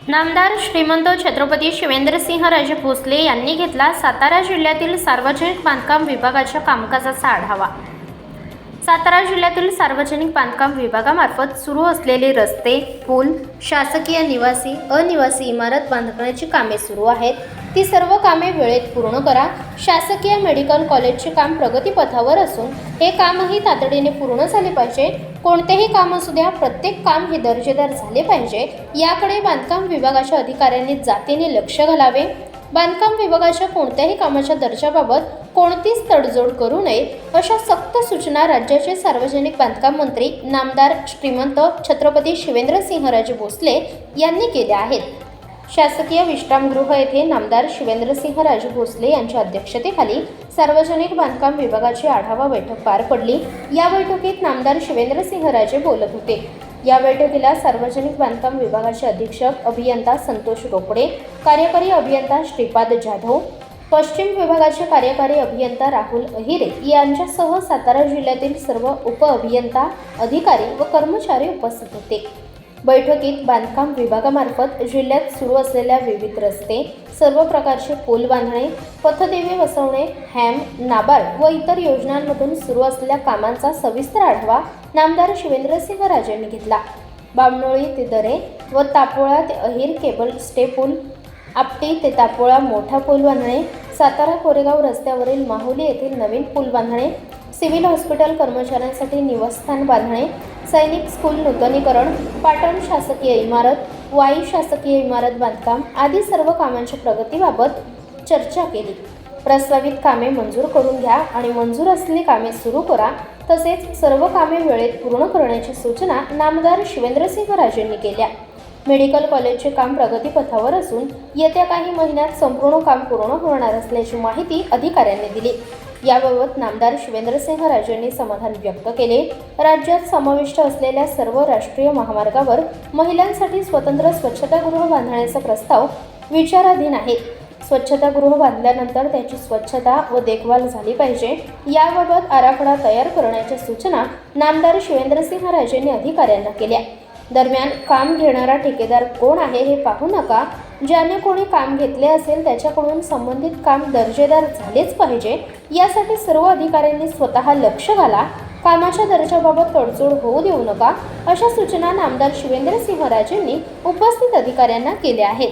नामदार श्रीमंत छत्रपती शिवेंद्रसिंहराजे भोसले यांनी घेतला सातारा जिल्ह्यातील सार्वजनिक बांधकाम विभागाच्या कामकाजाचा आढावा। सातारा जिल्ह्यातील सार्वजनिक बांधकाम विभागामार्फत सुरू असलेले रस्ते, पूल, शासकीय निवासी, अनिवासी इमारत बांधण्याची कामे सुरू आहेत। ती सर्व कामे वेळेत पूर्ण करा। शासकीय मेडिकल कॉलेजचे काम प्रगतीपथावर असून हे कामही तातडीने पूर्ण झाले पाहिजे। कोणतेही काम असू द्या, प्रत्येक काम हे दर्जेदार झाले पाहिजे, याकडे बांधकाम विभागाच्या अधिकाऱ्यांनी जातीने लक्ष घालावे। बांधकाम विभागाच्या कोणत्याही कामाच्या दर्जाबाबत कोणतीच तडजोड करू नये, अशा सक्त सूचना राज्याचे सार्वजनिक बांधकाम मंत्री नामदार श्रीमंत छत्रपती शिवेंद्रसिंहराजे भोसले यांनी केल्या आहेत। शासकीय विश्रामगृह येथे नामदार शिवेंद्रसिंहराजे भोसले यांच्या अध्यक्षतेखाली सार्वजनिक बांधकाम विभागाची आढावा बैठक पार पडली। या बैठकीत नामदार शिवेंद्रसिंहराजे बोलत होते। या बैठकीला सार्वजनिक बांधकाम विभागाचे अधीक्षक अभियंता संतोष रोकडे, कार्यकारी अभियंता श्रीपाद जाधव, पश्चिम विभागाचे कार्यकारी अभियंता राहुल अहिरे यांच्यासह सातारा जिल्ह्यातील सर्व उपअभियंता, अधिकारी व कर्मचारी उपस्थित होते। बैठकीत बांधकाम विभागामार्फत जिल्ह्यात सुरू असलेल्या विविध रस्ते, सर्व प्रकारचे पूल बांधणे, पथदिवे बसवणे, हॅम, नाबार्ड व इतर योजनांमधून सुरू असलेल्या कामांचा सविस्तर आढावा नामदार शिवेंद्रसिंहराजेंनी घेतला। बामणोळी ते दरे व तापोळा ते अहिर केबल स्टे पूल, आपटी ते तापोळा मोठा पूल बांधणे, सातारा कोरेगाव रस्त्यावरील माहुली येथील नवीन पूल बांधणे, सिव्हिल हॉस्पिटल कर्मचाऱ्यांसाठी निवासस्थान बांधणे, सैनिक स्कूल नूतनीकरण, पाटण शासकीय इमारत, वाई शासकीय इमारत बांधकाम आदी सर्व कामांच्या प्रगतीबाबत चर्चा केली। प्रस्तावित कामे मंजूर करून घ्या आणि मंजूर असलेली कामे सुरू करा, तसेच सर्व कामे वेळेत पूर्ण करण्याची सूचना नामदार शिवेंद्रसिंहराजेंनी केल्या। मेडिकल कॉलेजचे काम प्रगतीपथावर असून येत्या काही महिन्यात संपूर्ण काम पूर्ण होणार असल्याची माहिती अधिकाऱ्यांनी दिली। याबाबत नामदार शिवेंद्रसिंहराजेंनी समाधान व्यक्त केले। राज्यात समाविष्ट असलेल्या सर्व राष्ट्रीय महामार्गावर महिलांसाठी स्वतंत्र स्वच्छतागृह बांधण्याचा प्रस्ताव विचाराधीन आहे। स्वच्छतागृह बांधल्यानंतर त्याची स्वच्छता व देखभाल झाली पाहिजे, याबाबत आराखडा तयार करण्याच्या सूचना नामदार शिवेंद्रसिंहराजेंनी अधिकाऱ्यांना केल्या। दरम्यान काम घेणारा ठेकेदार कोण आहे हे पाहू नका, ज्याने कोणी काम घेतले असेल त्याच्याकडून संबंधित काम दर्जेदार झालेच पाहिजे, यासाठी सर्व अधिकाऱ्यांनी स्वतः लक्ष घाला। कामाच्या दर्जाबाबत तडजोड होऊ देऊ नका, अशा सूचना नामदार शिवेंद्रसिंहराजेंनी उपस्थित अधिकाऱ्यांना केल्या आहेत।